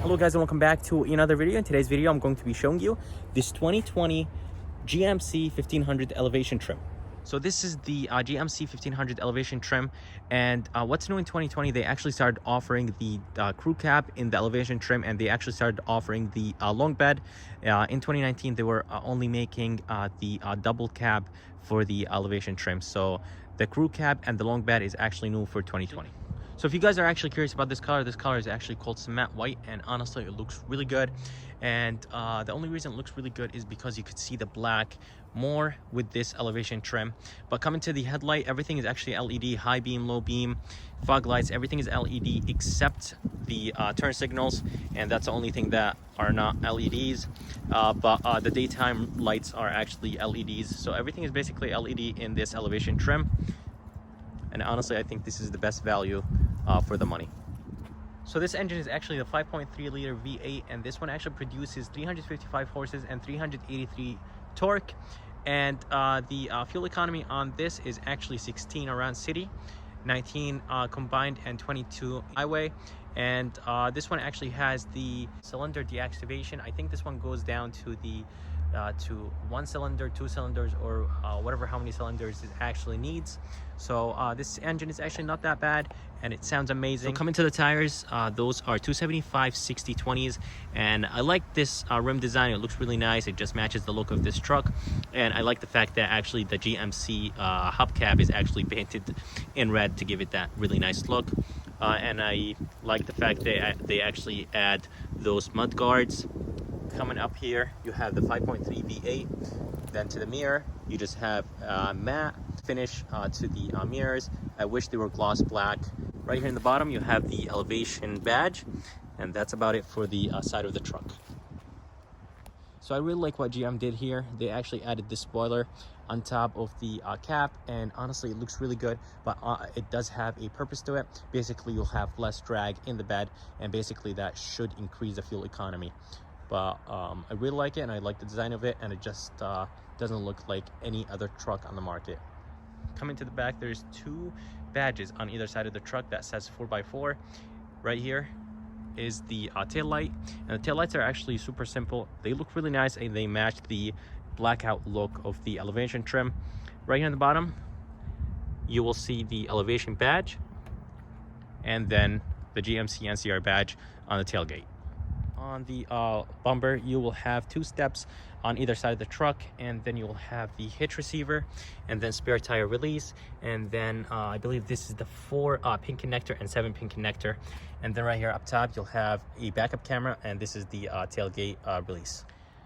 Hello guys, and welcome back to another video. In today's video I'm going to be showing you this 2020 GMC 1500 elevation trim. So this is the GMC 1500 elevation trim, and what's new in 2020, they actually started offering the crew cab in the elevation trim, and they actually started offering the long bed. In 2019 they were only making the double cab for the elevation trim. So the crew cab and the long bed is actually new for 2020. So if you guys are actually curious about this color is actually called cement white, and honestly it looks really good. And the only reason it looks really good is because you could see the black more with this elevation trim. But coming to the headlight, everything is actually LED, high beam, low beam, fog lights, everything is LED except the turn signals, and that's the only thing that are not LEDs. But the daytime lights are actually LEDs, so everything is basically LED in this elevation trim. And honestly, I think this is the best value for the money. So this engine is actually the 5.3 liter V8, and this one actually produces 355 horses and 383 torque. And the fuel economy on this is actually 16 around city, 19 combined, and 22 highway. And this one actually has the cylinder deactivation. I think this one goes down to the to 1 cylinder, 2 cylinders, or whatever how many cylinders it actually needs. So this engine is actually not that bad, and it sounds amazing. So coming to the tires, those are 275 60/20s, and I like this rim design. It looks really nice. It just matches the look of this truck, and I like the fact that actually the GMC hubcap is actually painted in red to give it that really nice look. And I like the fact that they actually add those mud guards. Coming up here, you have the 5.3 V8. Then to the mirror, you just have matte finish to the mirrors. I wish they were gloss black. Right here in the bottom, you have the elevation badge, and that's about it for the side of the truck. So I really like what GM did here. They actually added this spoiler on top of the cap, and honestly it looks really good, but it does have a purpose to it. Basically, you'll have less drag in the bed, and basically that should increase the fuel economy. But I really like it, and I like the design of it, and it just doesn't look like any other truck on the market. Coming to the back, there's 2 badges on either side of the truck that says 4x4. Right here is the tail light, and the tail lights are actually super simple. They look really nice, and they match the blackout look of the elevation trim. Right here on the bottom, you will see the elevation badge, and then the GMC NCR badge on the tailgate. On the bumper, you will have 2 steps on either side of the truck, and then you will have the hitch receiver, and then spare tire release, and then I believe this is the 4 pin connector and 7 pin connector. And then right here up top, you'll have a backup camera, and this is the tailgate release.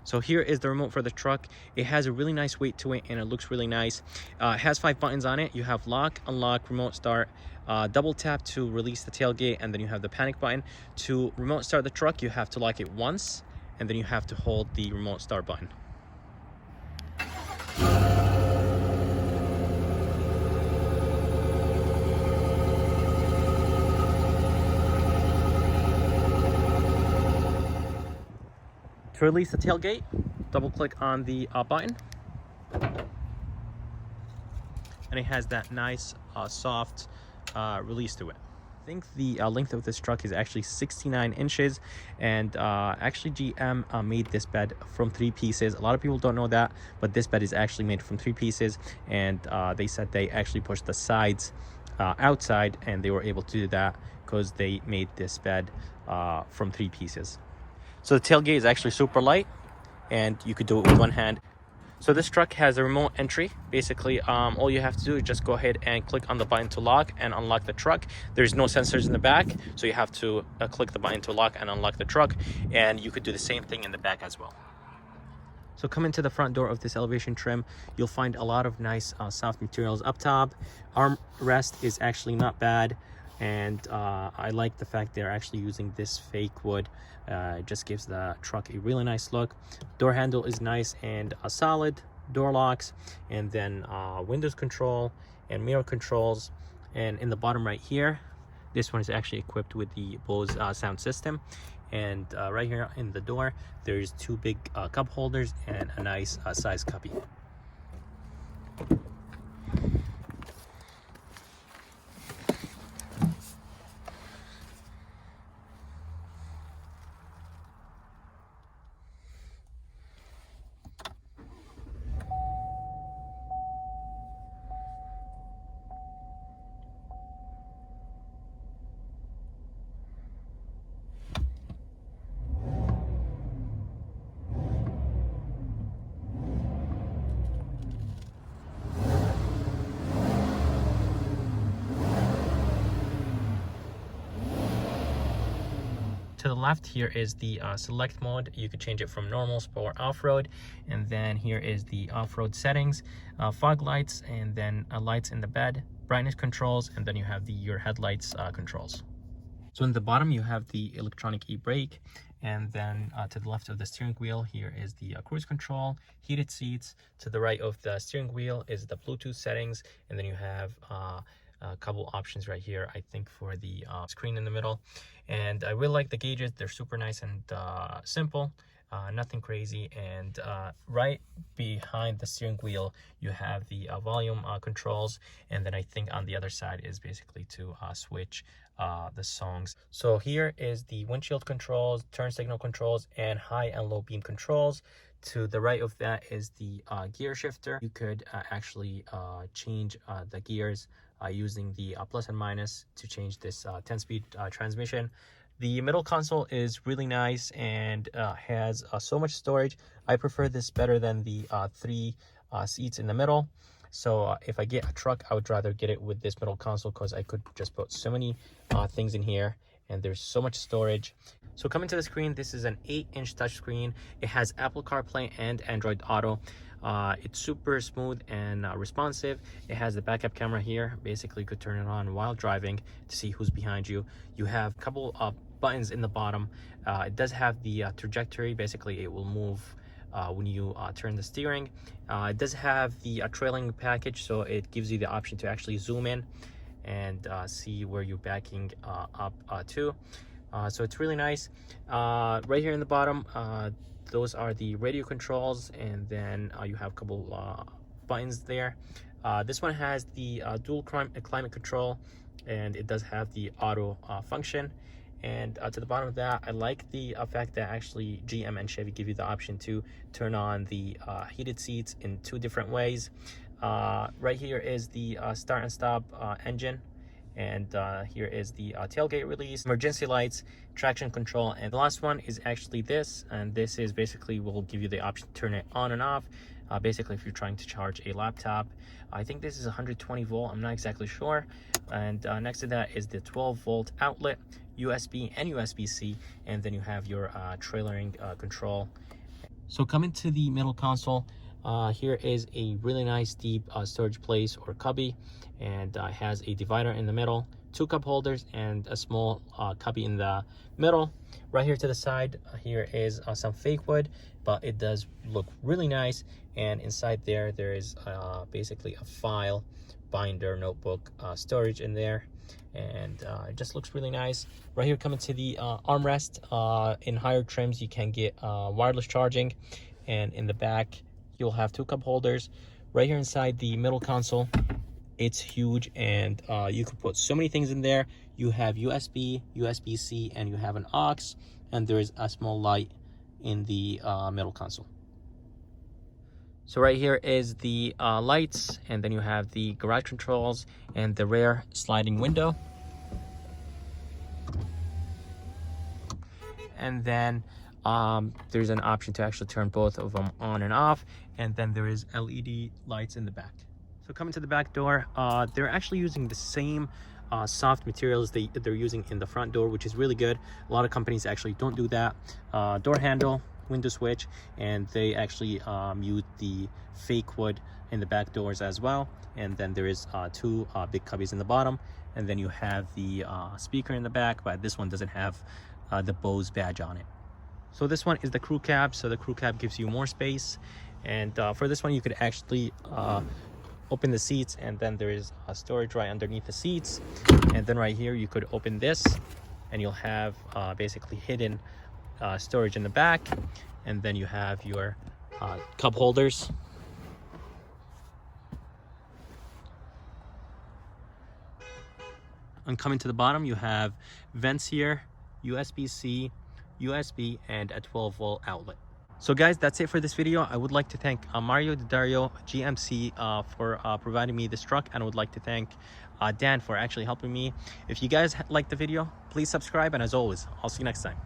So here is the remote for the truck. It has a really nice weight to it, and it looks really nice. It has 5 buttons on it. You have lock, unlock, remote start, double tap to release the tailgate, and then you have the panic button. To remote start the truck, you have to lock it once, and then you have to hold the remote start button. To release the tailgate, double click on the button, and it has that nice soft release to it. I think the length of this truck is actually 69 inches, and actually GM made this bed from 3 pieces. A lot of people don't know that, but this bed is actually made from 3 pieces, and they said they actually pushed the sides outside, and they were able to do that because they made this bed from 3 pieces. So the tailgate is actually super light, and you could do it with one hand. So this truck has a remote entry. Basically, all you have to do is just go ahead and click on the button to lock and unlock the truck. There's no sensors in the back, so you have to click the button to lock and unlock the truck, and you could do the same thing in the back as well. So coming to the front door of this elevation trim, you'll find a lot of nice soft materials up top. Armrest is actually not bad, and I like the fact they're actually using this fake wood. It just gives the truck a really nice look. Door handle is nice and solid. Door locks, and then windows control and mirror controls. And in the bottom right here, this one is actually equipped with the Bose sound system. And right here in the door, there's 2 big cup holders and a nice size cubby. To the left here is the select mode. You could change it from normal, sport, off-road. And then here is the off-road settings, fog lights, and then lights in the bed, brightness controls, and then you have your headlights controls. So in the bottom you have the electronic e-brake, and then to the left of the steering wheel here is the cruise control, heated seats. To the right of the steering wheel is the Bluetooth settings, and then you have a couple options right here, I think, for the screen in the middle. And I really like the gauges. They're super nice and simple, nothing crazy. And right behind the steering wheel you have the volume controls, and then I think on the other side is basically to switch the songs. So here is the windshield controls, turn signal controls, and high and low beam controls. To the right of that is the gear shifter. You could actually change the gears using the plus and minus to change this 10-speed transmission. The middle console is really nice and has so much storage. I prefer this better than the 3 seats in the middle. So if I get a truck, I would rather get it with this middle console because I could just put so many things in here, and there's so much storage. So coming to the screen, this is an 8-inch touchscreen. It has Apple CarPlay and Android Auto. It's super smooth and responsive. It has the backup camera here. Basically, you could turn it on while driving to see who's behind you. You have a couple of buttons in the bottom. It does have the trajectory. Basically, it will move when you turn the steering. It does have the trailing package, so it gives you the option to actually zoom in and see where you're backing up to. So it's really nice. Right here in the bottom, those are the radio controls, and then you have a couple buttons there. This one has the dual climate control, and it does have the auto function. And to the bottom of that, I like the fact that actually GM and Chevy give you the option to turn on the heated seats in 2 different ways. Right here is the start and stop engine, and here is the tailgate release, emergency lights, traction control, and the last one is actually this, and this is basically will give you the option to turn it on and off. Basically, if you're trying to charge a laptop. I think this is 120 volt, I'm not exactly sure. And next to that is the 12 volt outlet, USB and USB-C, and then you have your trailering control. So coming to the middle console, here is a really nice deep storage place or cubby, and has a divider in the middle, 2 cup holders, and a small cubby in the middle. Right here to the side, here is some fake wood, but it does look really nice. And inside there is basically a file binder, notebook storage in there, and it just looks really nice. Right here coming to the armrest. In higher trims you can get wireless charging, and in the back you'll have 2 cup holders. Right here inside the middle console, it's huge, and you could put so many things in there. You have USB, USB-C, and you have an aux, and there is a small light in the middle console. So right here is the lights, and then you have the garage controls and the rear sliding window. And then there's an option to actually turn both of them on and off, and then there is LED lights in the back. So coming to the back door, they're actually using the same soft materials they're using in the front door, which is really good. A lot of companies actually don't do that. Door handle, window switch, and they actually use the fake wood in the back doors as well. And then there is 2 big cubbies in the bottom, and then you have the speaker in the back, but this one doesn't have the Bose badge on it. So this one is the crew cab. So the crew cab gives you more space, and for this one you could actually open the seats, and then there is a storage right underneath the seats. And then right here you could open this, and you'll have basically hidden storage in the back, and then you have your cup holders. And coming to the bottom, you have vents here, USB-C, USB, and a 12 volt outlet. So guys, that's it for this video. I would like to thank Mario Daddario GMC for providing me this truck, and I would like to thank Dan for actually helping me. If you guys liked the video, please subscribe, and as always, I'll see you next time.